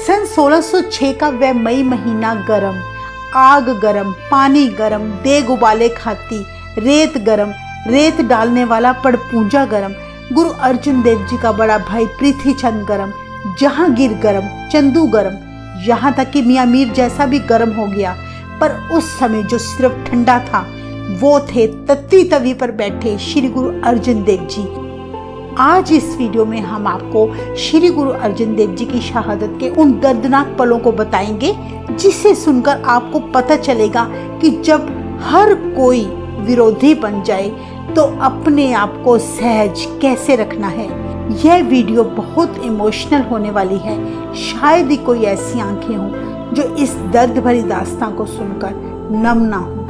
सन 1606 का वह मई महीना गरम, आग गरम, पानी गरम, देग उबाले खाती, रेत गरम, रेत डालने वाला पड़पूंजा गरम, गुरु अर्जुन देव जी का बड़ा भाई पृथ्वीचंद गरम, जहांगीर गरम, चंदू गरम, यहाँ तक कि मियाँ मीर जैसा भी गरम हो गया। पर उस समय जो सिर्फ ठंडा था वो थे तत्ती तवी पर बैठे श्री गुरु अर्जुन देव जी। आज इस वीडियो में हम आपको श्री गुरु अर्जुन देव जी की शहादत के उन दर्दनाक पलों को बताएंगे, जिसे सुनकर आपको पता चलेगा कि जब हर कोई विरोधी बन जाए तो अपने आप को सहज कैसे रखना है। यह वीडियो बहुत इमोशनल होने वाली है। शायद ही कोई ऐसी आंखें हों जो इस दर्द भरी दास्तां को सुनकर नम ना हो।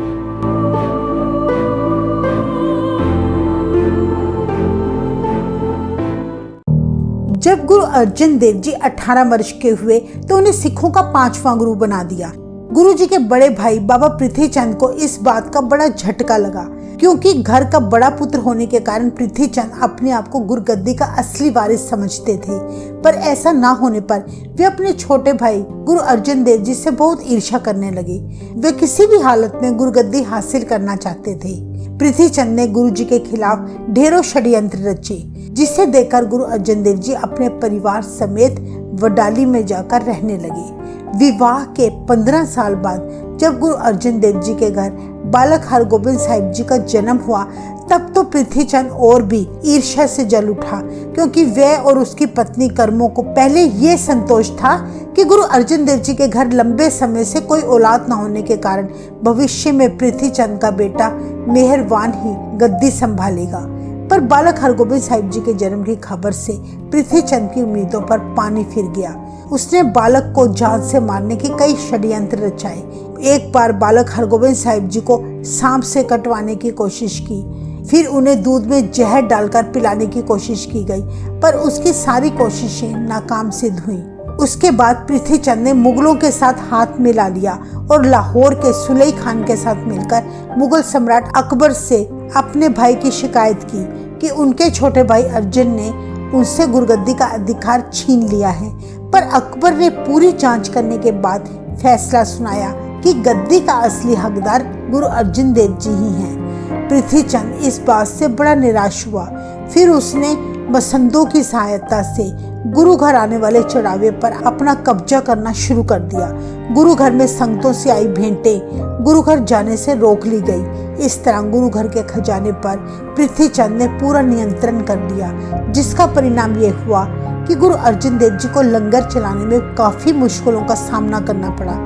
जब गुरु अर्जुन देव जी 18 वर्ष के हुए तो उन्हें सिखों का 5वां गुरु बना दिया। गुरु जी के बड़े भाई बाबा पृथ्वीचंद को इस बात का बड़ा झटका लगा, क्योंकि घर का बड़ा पुत्र होने के कारण पृथ्वीचंद अपने आप को गुरुगद्दी का असली वारिस समझते थे। पर ऐसा ना होने पर वे अपने छोटे भाई गुरु अर्जुन देव जी से बहुत ईर्ष्या करने लगे। वे किसी भी हालत में गुरुगद्दी हासिल करना चाहते थे। पृथ्वीचंद ने गुरु जी के खिलाफ ढेरों षड्यंत्र रचे, जिसे देखकर गुरु अर्जुन देव जी अपने परिवार समेत वडाली में जाकर रहने लगे। विवाह के 15 साल बाद जब गुरु अर्जुन देव जी के घर बालक हरगोबिंद साहिब जी का जन्म हुआ, तब तो पृथ्वीचंद और भी ईर्ष्या से जल उठा, क्योंकि वह और उसकी पत्नी कर्मों को पहले ये संतोष था कि गुरु अर्जुन देव जी के घर लंबे समय से कोई औलाद न होने के कारण भविष्य में पृथ्वीचंद का बेटा मेहरवान ही गद्दी संभालेगा। पर बालक हरगोबिंद साहिब जी के जन्म की खबर से पृथ्वीचंद की उम्मीदों पर पानी फिर गया। उसने बालक को जान से मारने के कई षड्यंत्र रचाए। एक बार बालक हरगोबिंद साहिब जी को सांप से कटवाने की कोशिश की, फिर उन्हें दूध में जहर डालकर पिलाने की कोशिश की गई, पर उसकी सारी कोशिशें नाकाम सिद्ध हुईं। उसके बाद पृथ्वीचंद ने मुगलों के साथ हाथ मिला लिया और लाहौर के सुलई खान के साथ मिलकर मुगल सम्राट अकबर से अपने भाई की शिकायत की कि उनके छोटे भाई अर्जुन ने उनसे गुरुगद्दी का अधिकार छीन लिया है। पर अकबर ने पूरी जांच करने के बाद फैसला सुनाया कि गद्दी का असली हकदार गुरु अर्जुन देव जी ही हैं। पृथ्वीचंद इस बात से बड़ा निराश हुआ। फिर उसने मसंदों की सहायता से गुरु घर आने वाले चढ़ावे पर अपना कब्जा करना शुरू कर दिया। गुरु घर में संगतों से आई भेंटें गुरु घर जाने से रोक ली गई। इस तरह गुरु घर के खजाने पर पृथ्वीचंद ने पूरा नियंत्रण कर लिया, जिसका परिणाम ये हुआ कि गुरु अर्जुन देव जी को लंगर चलाने में काफी मुश्किलों का सामना करना पड़ा।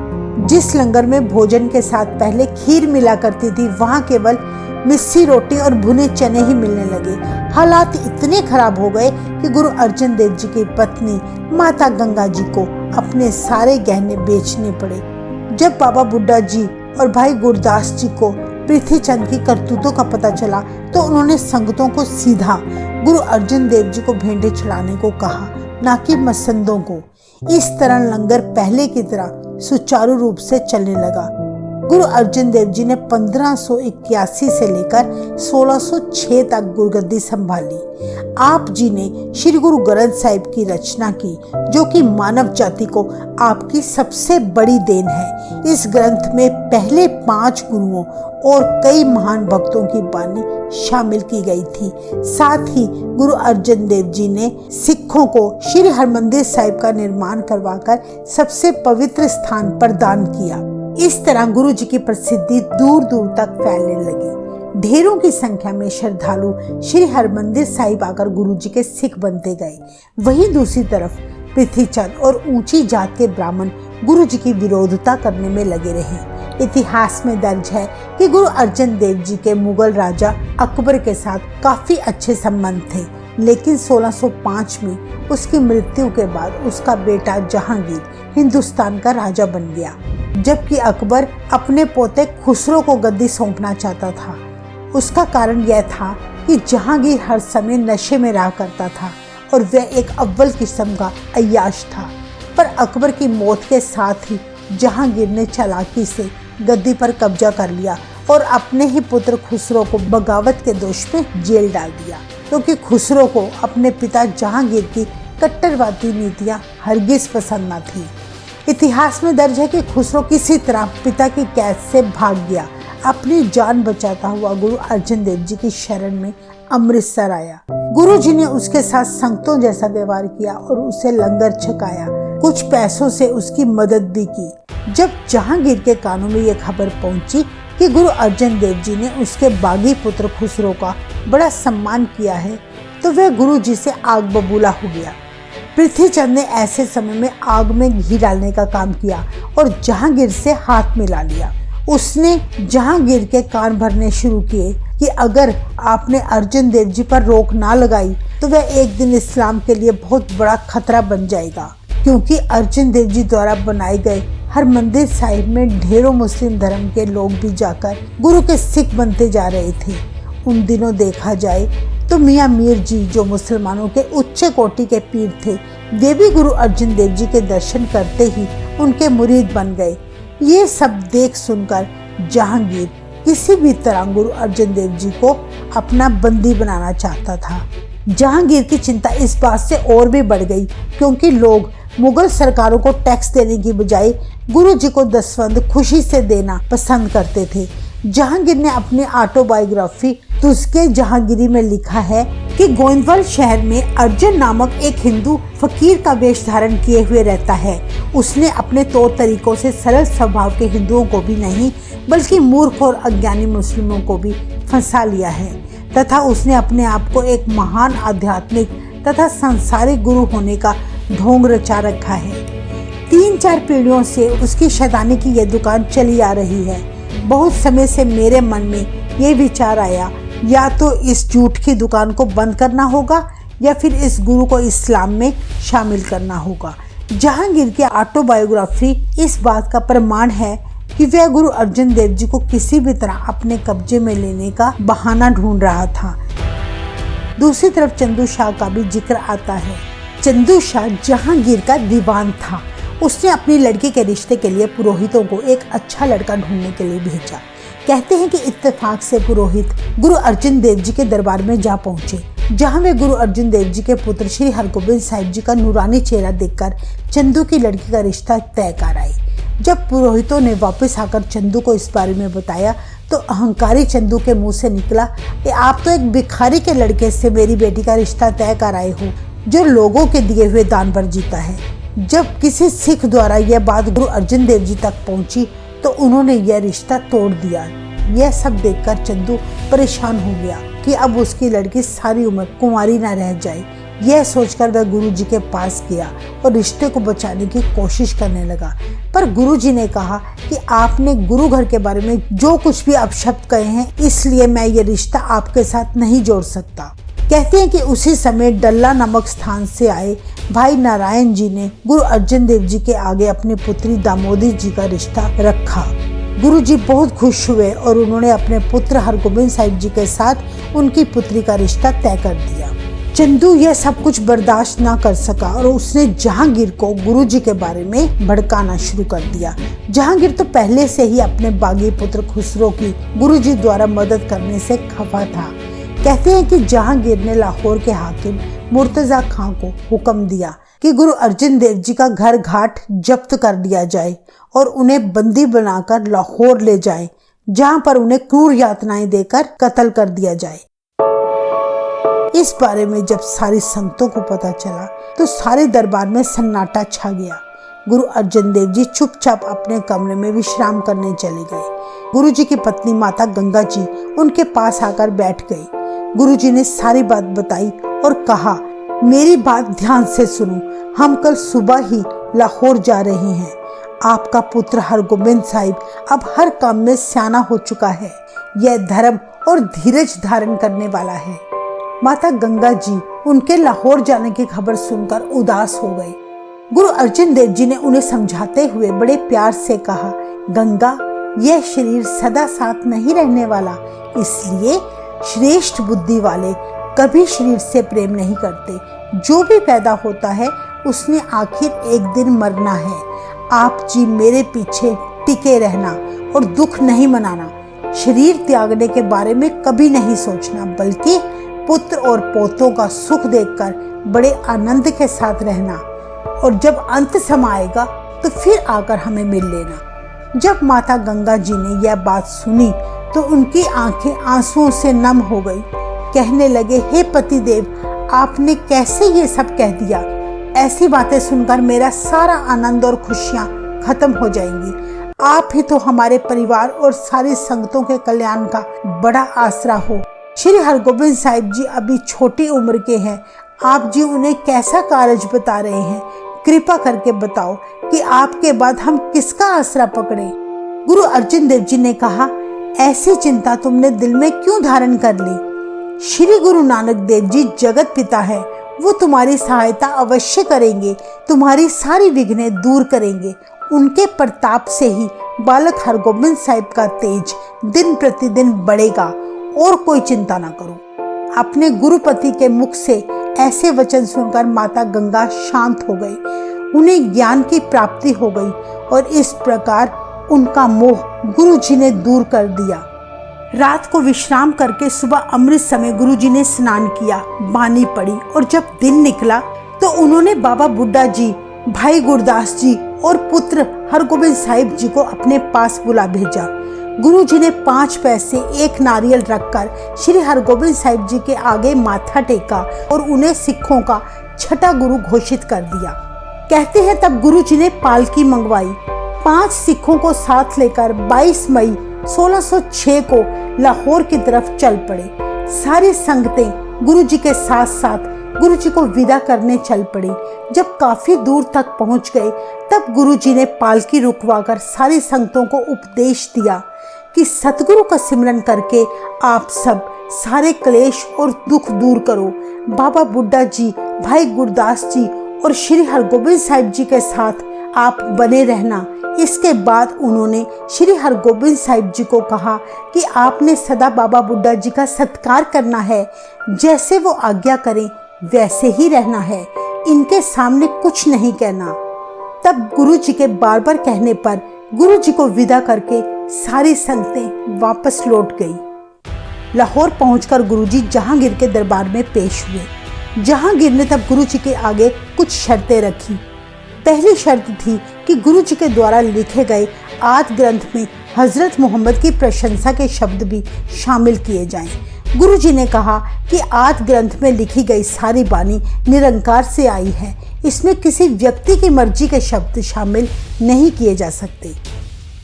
जिस लंगर में भोजन के साथ पहले खीर मिला करती थी, वहाँ केवल मिस्सी रोटी और भुने चने ही मिलने लगे। हालात इतने खराब हो गए कि गुरु अर्जुन देव जी की पत्नी माता गंगा जी को अपने सारे गहने बेचने पड़े। जब बाबा बुड्ढा जी और भाई गुरदास जी को पृथ्वीचंद की करतूतों का पता चला तो उन्होंने संगतों को सीधा गुरु अर्जुन देव जी को भेंटे चढ़ाने को कहा, न कि मसंदों को। इस तरह लंगर पहले की तरह सुचारू रूप से चलने लगा। गुरु अर्जुन देव जी ने 1581 से लेकर 1606 तक गुरुगद्दी संभाली। आप जी ने श्री गुरु ग्रंथ साहिब की रचना की, जो कि मानव जाति को आपकी सबसे बड़ी देन है। इस ग्रंथ में पहले 5 गुरुओं और कई महान भक्तों की बानी शामिल की गई थी। साथ ही गुरु अर्जुन देव जी ने सिखों को श्री हरमंदिर साहिब का निर्माण करवाकर सबसे पवित्र स्थान प्रदान किया। इस तरह गुरु जी की प्रसिद्धि दूर दूर तक फैलने लगी। ढेरों की संख्या में श्रद्धालु श्री हरमंदिर साहिब आकर गुरु जी के सिख बनते गए। वहीं दूसरी तरफ पृथ्वीचंद और ऊंची जात के ब्राह्मण गुरु जी की विरोधता करने में लगे रहे। इतिहास में दर्ज है कि गुरु अर्जुन देव जी के मुगल राजा अकबर के साथ काफी अच्छे संबंध थे, लेकिन 1605 में उसकी मृत्यु के बाद उसका बेटा जहांगीर हिंदुस्तान का राजा बन गया, जबकि अकबर अपने पोते खुसरो को गद्दी सौंपना चाहता था। उसका कारण यह था कि जहांगीर हर समय नशे में रहा करता था और वह एक अव्वल किस्म का अय्याश था। पर अकबर की मौत के साथ ही जहांगीर ने चालाकी से गद्दी पर कब्जा कर लिया और अपने ही पुत्र खुसरो को बगावत के दोष में जेल डाल दिया, क्योंकि खुसरो को अपने पिता जहांगीर की कट्टरवादी नीतियां हरगिज पसंद न थी। इतिहास में दर्ज है कि खुसरो किसी तरह पिता की कैद से भाग गया। अपनी जान बचाता हुआ गुरु अर्जन देव जी की शरण में अमृतसर आया। गुरु जी ने उसके साथ संतों जैसा व्यवहार किया और उसे लंगर छकाया। कुछ पैसों से उसकी मदद भी की। जब जहांगीर के कानों में यह खबर पहुंची कि गुरु अर्जन देव जी ने उसके बागी पुत्र खुसरो का बड़ा सम्मान किया है, तो वह गुरु जी से आग बबूला हो गया। पृथ्वीचंद ने ऐसे समय में आग में घी डालने का काम किया और जहांगीर से हाथ मिला लिया। उसने जहांगीर के कान भरने शुरू किए कि अगर आपने अर्जन देव जी पर रोक ना लगाई तो वह एक दिन इस्लाम के लिए बहुत बड़ा खतरा बन जाएगा, क्योंकि अर्जन देव जी द्वारा बनाए गए हरमंदिर साहिब में ढेरों मुस्लिम धर्म के लोग भी जाकर गुरु के सिख बनते जा रहे थे। उन दिनों देखा जाए तो मियाँ मीर जी, जो मुसलमानों के उच्च कोटि के पीर थे, वे भी गुरु अर्जन देव जी के दर्शन करते ही उनके मुरीद बन गए। ये सब देख सुनकर जहांगीर किसी भी तरह गुरु अर्जन देव जी को अपना बंदी बनाना चाहता था। जहांगीर की चिंता इस बात से और भी बढ़ गई, क्योंकि लोग मुगल सरकारों को टैक्स देने की बजाय गुरु जी को दसवंध खुशी से देना पसंद करते थे। जहांगीर ने अपनी ऑटोबायोग्राफी तुस्के जहांगीरी में लिखा है कि गोइंदवाल शहर में अर्जुन नामक एक हिंदू फकीर का वेश धारण किए हुए रहता है। उसने अपने तौर तरीकों से सरल स्वभाव के हिंदुओं को भी नहीं, बल्कि मूर्ख और अज्ञानी मुस्लिमों को भी फंसा लिया है, तथा उसने अपने आप को एक महान आध्यात्मिक तथा सांसारिक गुरु होने का ढोंग रचा रखा है। 3-4 पीढ़ियों से उसकी शैतानी की यह दुकान चली आ रही है। बहुत समय से मेरे मन में ये विचार आया, या तो इस झूठ की दुकान को बंद करना होगा या फिर इस गुरु को इस्लाम में शामिल करना होगा। जहांगीर की ऑटोबायोग्राफी इस बात का प्रमाण है कि वह गुरु अर्जन देव जी को किसी भी तरह अपने कब्जे में लेने का बहाना ढूंढ रहा था। दूसरी तरफ चंदू शाह का भी जिक्र आता है। चंदू शाह जहांगीर का दीवान था। उसने अपनी लड़की के रिश्ते के लिए पुरोहितों को एक अच्छा लड़का ढूंढने के लिए भेजा। कहते हैं कि इत्तेफाक से पुरोहित गुरु अर्जन देव जी के दरबार में जा पहुंचे, जहां वे गुरु अर्जन देव जी के पुत्र श्री हरगोबिंद साहिब जी का नूरानी चेहरा देखकर चंदू की लड़की का रिश्ता तय कर आए। जब पुरोहितों ने वापस आकर चंदू को इस बारे में बताया तो अहंकारी चंदू के मुंह से निकला कि आप तो एक भिखारी के लड़के से मेरी बेटी का रिश्ता तय कर आए हो, जो लोगों के दिए हुए दान पर जीता है। जब किसी सिख द्वारा यह बात गुरु अर्जन देव जी तक पहुंची तो उन्होंने यह रिश्ता तोड़ दिया। यह सब देखकर चंदू परेशान हो गया कि अब उसकी लड़की सारी उम्र कुंवारी न रह जाए। यह सोचकर वह गुरु जी के पास गया और रिश्ते को बचाने की कोशिश करने लगा, पर गुरु जी ने कहा कि आपने गुरु घर के बारे में जो कुछ भी अपशब्द कहे हैं, इसलिए मैं ये रिश्ता आपके साथ नहीं जोड़ सकता। कहते हैं कि उसी समय डल्ला नामक स्थान से आए भाई नारायण जी ने गुरु अर्जन देव जी के आगे अपनी पुत्री दामोदी जी का रिश्ता रखा। गुरु जी बहुत खुश हुए और उन्होंने अपने पुत्र हरगोबिंद साहिब जी के साथ उनकी पुत्री का रिश्ता तय कर दिया। चंदू यह सब कुछ बर्दाश्त ना कर सका और उसने जहांगीर को गुरु जी के बारे में भड़काना शुरू कर दिया। जहांगीर तो पहले से ही अपने बागी पुत्र खुसरो की गुरु जी द्वारा मदद करने से खफा था। कहते हैं कि जहांगीर ने लाहौर के हाकिम मुर्तजा खां को हुक्म दिया कि गुरु अर्जन देव जी का घर घाट जब्त कर दिया जाए और उन्हें बंदी बनाकर लाहौर ले जाए, जहां पर उन्हें क्रूर यातनाएं देकर कत्ल कर दिया जाए। इस बारे में जब सारी संतों को पता चला तो सारे दरबार में सन्नाटा छा गया। गुरु अर्जन देव जी चुपचाप अपने कमरे में विश्राम करने चले गए। गुरु जी की पत्नी माता गंगा जी उनके पास आकर बैठ गई। गुरु जी ने सारी बात बताई और कहा, मेरी बात ध्यान से सुनो, हम कल सुबह ही लाहौर जा रहे हैं। आपका पुत्र हरगोबिंद साहिब अब हर काम में सियाना हो चुका है। यह धर्म और धीरज धारण करने वाला है। माता गंगा जी उनके लाहौर जाने की खबर सुनकर उदास हो गए। गुरु अर्जन देव जी ने उन्हें समझाते हुए बड़े प्यार से कहा, गंगा, यह शरीर सदा साथ नहीं रहने वाला, इसलिए श्रेष्ठ बुद्धि वाले कभी शरीर से प्रेम नहीं करते। जो भी पैदा होता है उसने आखिर एक दिन मरना है। आप जी मेरे पीछे टिके रहना और दुख नहीं मनाना। शरीर त्यागने के बारे में कभी नहीं सोचना, बल्कि पुत्र और पोतों का सुख देखकर बड़े आनंद के साथ रहना और जब अंत समाएगा तो फिर आकर हमें मिल लेना। जब माता गंगा जी ने यह बात सुनी तो उनकी आंखें आंसुओं से नम हो गई। कहने लगे, हे पतिदेव, आपने कैसे ये सब कह दिया? ऐसी बातें सुनकर मेरा सारा आनंद और खुशियां खत्म हो जाएंगी। आप ही तो हमारे परिवार और सारी संगतों के कल्याण का बड़ा आसरा हो। श्री हरगोबिंद साहिब जी अभी छोटी उम्र के हैं, आप जी उन्हें कैसा कार्य बता रहे हैं? कृपा करके बताओ कि आपके बाद हम किसका आसरा पकड़े? गुरु अर्जुन देव जी ने कहा, ऐसी चिंता तुमने दिल में क्यों धारण कर ली? श्री गुरु नानक देव जी जगत पिता है, वो तुम्हारी सहायता अवश्य करेंगे, तुम्हारी सारी विघ्नें दूर करेंगे। उनके प्रताप से ही बालक हरगोबिंद साहिब का तेज दिन प्रतिदिन बढ़ेगा और कोई चिंता ना करो। अपने गुरुपति के मुख से ऐसे वचन सुनकर माता गंगा शांत हो गई। उन्हें ज्ञान की प्राप्ति हो गई और इस प्रकार उनका मोह गुरु जी ने दूर कर दिया। रात को विश्राम करके सुबह अमृत समय गुरुजी ने स्नान किया, बानी पड़ी और जब दिन निकला तो उन्होंने बाबा बुड्ढा जी, भाई गुरदास जी और पुत्र हरगोबिंद साहिब जी को अपने पास बुला भेजा। गुरुजी ने 5 पैसे 1 नारियल रखकर श्री हरगोबिंद साहिब जी के आगे माथा टेका और उन्हें सिखों का छठा गुरु घोषित कर दिया। कहते हैं तब गुरुजी ने पालकी मंगवाई। 5 सिखों को साथ लेकर 22 मई 1606 को लाहौर की तरफ चल पड़े। सारी संगतें गुरुजी के साथ साथ गुरुजी को विदा करने चल पड़ी। जब काफी दूर तक पहुंच गए तब गुरुजी ने पालकी रुकवाकर सारी संगतों को उपदेश दिया कि सतगुरु का सिमरन करके आप सब सारे क्लेश और दुख दूर करो। बाबा बुड्ढा जी, भाई गुरदास जी और श्री हरगोबिंद साहिब जी के साथ आप बने रहना। इसके बाद उन्होंने श्री हरगोबिंद साहिब जी को कहा कि आपने सदा बाबा बुड्ढा जी का सत्कार करना है, जैसे वो आज्ञा करें वैसे ही रहना है, इनके सामने कुछ नहीं कहना। तब गुरु जी के बार बार कहने पर गुरु जी को विदा करके सारी संगतें वापस लौट गई। लाहौर पहुंचकर गुरुजी जहांगीर के दरबार में पेश हुए। जहांगीर ने तब गुरुजी के आगे कुछ शर्तें रखी। पहली शर्त थी कि गुरुजी के द्वारा लिखे गए आदि ग्रंथ में हजरत मोहम्मद की प्रशंसा के शब्द भी शामिल किए जाएं। गुरुजी ने कहा कि आदि ग्रंथ में लिखी गई सारी बानी निरंकार से आई है, इसमें किसी व्यक्ति की मर्जी के शब्द शामिल नहीं किए जा सकते।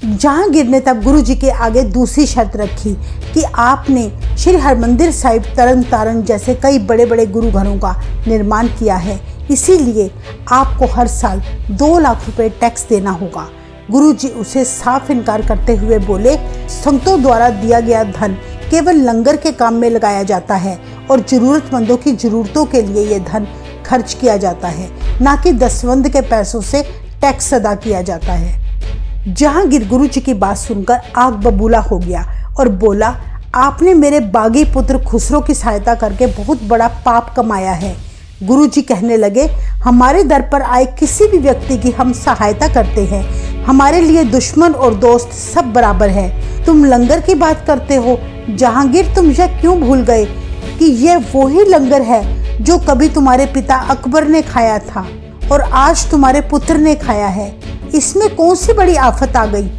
जहांगीर ने तब गुरुजी के आगे दूसरी शर्त रखी कि आपने श्री हरमंदिर साहिब, तरन तारण जैसे कई बड़े बड़े गुरु घरों का निर्माण किया है, इसीलिए आपको हर साल 2 लाख रुपए टैक्स देना होगा। गुरुजी उसे साफ इनकार करते हुए बोले, संतों द्वारा दिया गया धन केवल लंगर के काम में लगाया जाता है और जरूरतमंदों की जरूरतों के लिए ये धन खर्च किया जाता है, ना कि दसवंध के पैसों से टैक्स अदा किया जाता है। जहांगीर गुरुजी की बात सुनकर आग बबूला हो गया और बोला, आपने मेरे बागी पुत्र खुसरो की सहायता करके बहुत बड़ा पाप कमाया है। गुरुजी कहने लगे, हमारे दर पर आए किसी भी व्यक्ति की हम सहायता करते हैं, हमारे लिए दुश्मन और दोस्त सब बराबर है। तुम लंगर की बात करते हो, जहांगीर तुम यह क्यों भूल गए कि यह वही लंगर है जो कभी तुम्हारे पिता अकबर ने खाया था और आज तुम्हारे पुत्र ने खाया है, इसमें कौन सी बड़ी आफत आ गई।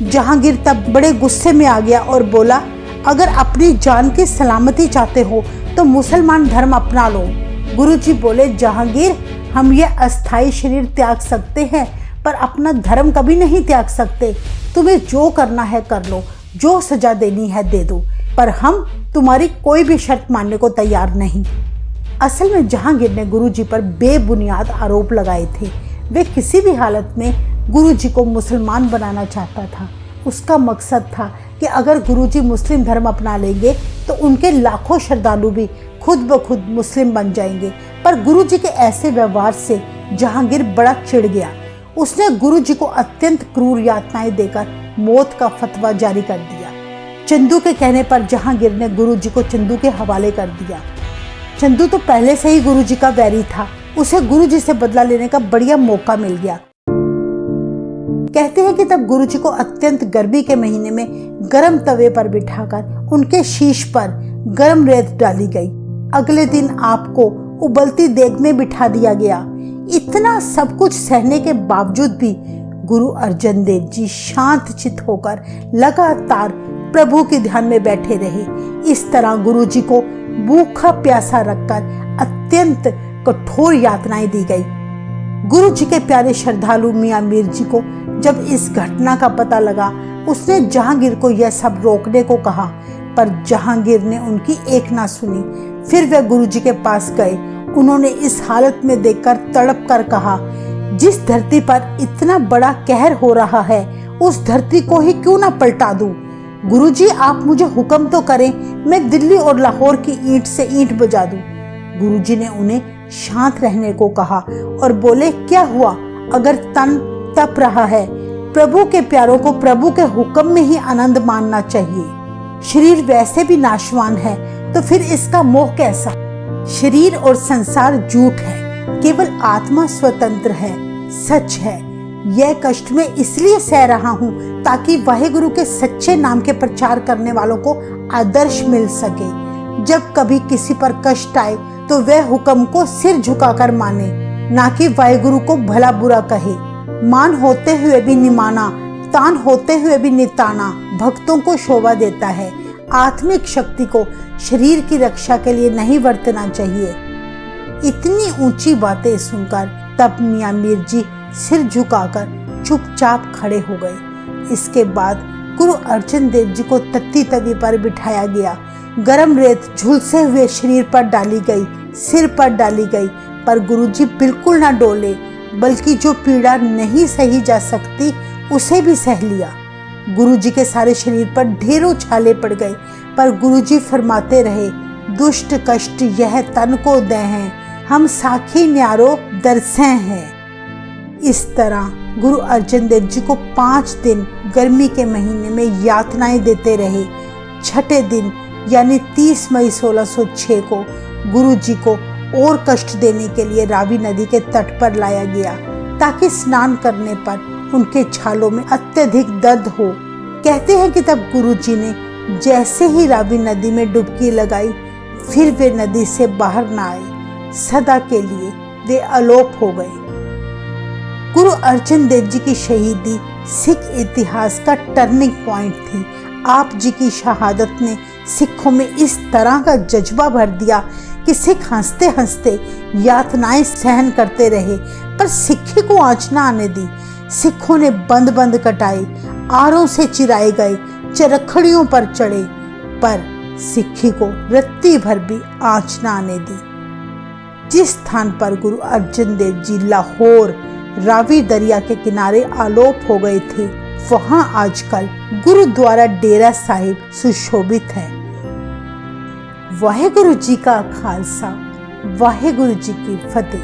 जहांगीर तब बड़े गुस्से में आ गया और बोला, अगर अपनी जान की सलामती चाहते हो तो मुसलमान धर्म अपना लो। गुरुजी बोले, जहांगीर हम यह अस्थाई शरीर त्याग सकते हैं पर अपना धर्म कभी नहीं त्याग सकते। तुम्हें जो करना है कर लो, जो सजा देनी है दे दो, पर हम तुम्हारी कोई भी शर्त मानने को तैयार नहीं। असल में जहांगीर ने गुरुजी पर बेबुनियाद आरोप लगाए थे। वे किसी भी हालत में गुरुजी को मुसलमान बनाना चाहता था। उसका मकसद था कि अगर गुरुजी मुस्लिम धर्म अपना लेंगे तो उनके लाखों श्रद्धालु भी खुद ब खुद मुस्लिम बन जाएंगे। पर गुरुजी के ऐसे व्यवहार से जहांगीर बड़ा चिढ़ गया। उसने गुरुजी को अत्यंत क्रूर यातनाएं देकर मौत का फतवा जारी कर दिया। चंदू के कहने पर जहांगीर ने गुरुजी को चंदू के हवाले कर दिया। चंदू तो पहले से ही गुरुजी का वैरी था, उसे गुरुजी से बदला लेने का बढ़िया मौका मिल गया। कहते हैं कि तब गुरुजी को अत्यंत गर्मी के महीने में गर्म तवे पर बिठाकर उनके शीश पर गर्म रेत डाली गई। अगले दिन आपको उबलती देग में बिठा दिया गया। इतना सब कुछ सहने के बावजूद भी गुरु अर्जन देव जी शांत चित्त होकर लगातार प्रभु के ध्यान में बैठे रहे। इस तरह गुरु जी को भूखा प्यासा रखकर अत्यंत कठोर यातनाएं दी गई। गुरु जी के प्यारे श्रद्धालु मियां मीर जी को जब इस घटना का पता लगा, उसने जहांगीर को यह सब रोकने को कहा, पर जहांगीर ने उनकी एक ना सुनी। फिर वे गुरु जी के पास गए। उन्होंने इस हालत में देखकर तड़प कर कहा, जिस धरती पर इतना बड़ा कहर हो रहा है, उस धरती को ही क्यों ना पलटा दूं। गुरु जी, आप मुझे हुक्म तो करें, मैं दिल्ली और लाहौर की ईंट से ईंट बजा दूं। गुरु जी ने उन्हें शांत रहने को कहा और बोले, क्या हुआ अगर तन तप रहा है? प्रभु के प्यारों को प्रभु के हुक्म में ही आनंद मानना चाहिए। शरीर वैसे भी नाशवान है, तो फिर इसका मोह कैसा? शरीर और संसार झूठ है, केवल आत्मा स्वतंत्र है, सच है। यह कष्ट मैं इसलिए सह रहा हूँ ताकि वाहेगुरु के सच्चे नाम के प्रचार करने वालों को आदर्श मिल सके। जब कभी किसी पर कष्ट आए तो वह हुक्म को सिर झुकाकर माने, ना कि वाहेगुरु को भला बुरा कहे। मान होते हुए भी निमाना, तान होते हुए भी निताना भक्तों को शोभा देता है। आत्मिक शक्ति को शरीर की रक्षा के लिए नहीं बरतना चाहिए। इतनी ऊंची बातें सुनकर तब मियां मीर जी सिर झुकाकर चुपचाप खड़े हो गए। इसके बाद गुरु अर्जन देव जी को तत्ती तवी पर बिठाया गया। गरम रेत झुलसे हुए शरीर पर डाली गई, सिर पर डाली गई, पर गुरु जी बिल्कुल ना डोले, बल्कि जो पीड़ा नहीं सही जा सकती उसे भी सह लिया। गुरु जी के सारे शरीर पर ढेरों छाले पड़ गए, पर गुरु जी फरमाते रहे, दुष्ट कष्ट यह तन को दे हैं, हम साखी न्यारो दरसे हैं। इस तरह गुरु अर्जन देव जी को 5 दिन गर्मी के महीने में यातनाएं देते रहे। छठे दिन यानी 30 मई 1606 को गुरु जी को और कष्ट देने के लिए रावी नदी के तट पर लाया गया, ताकि स्नान करने पर उनके छालों में अत्यधिक दर्द हो। कहते हैं कि तब गुरु जी ने जैसे ही रावी नदी में डुबकी लगाई, फिर वे नदी से बाहर न आए। सदा के लिए वे अलोप हो गए। गुरु अर्जन देव जी की शहीदी सिख इतिहास का टर्निंग पॉइंट थी। आप जी की शहादत ने सिखों में इस तरह का जज्बा भर दिया कि सिख हंसते हंसते यातनाएं सहन करते रहे, पर सिक्खी को आँच न आने दी। सिखों ने बंद बंद कटाए, आरों से चिराए गए, चरखड़ियों पर चढ़े, पर सिक्खी को रत्ती भर भी आँच न आने दी। जिस स्थान पर गुरु अर्जन देव जी लाहौर रावी दरिया के किनारे आलोप हो गए थे, वहां आजकल गुरुद्वारा डेरा साहिब सुशोभित है। वाहेगुरु जी का खालसा, वाहेगुरु जी की फतेह।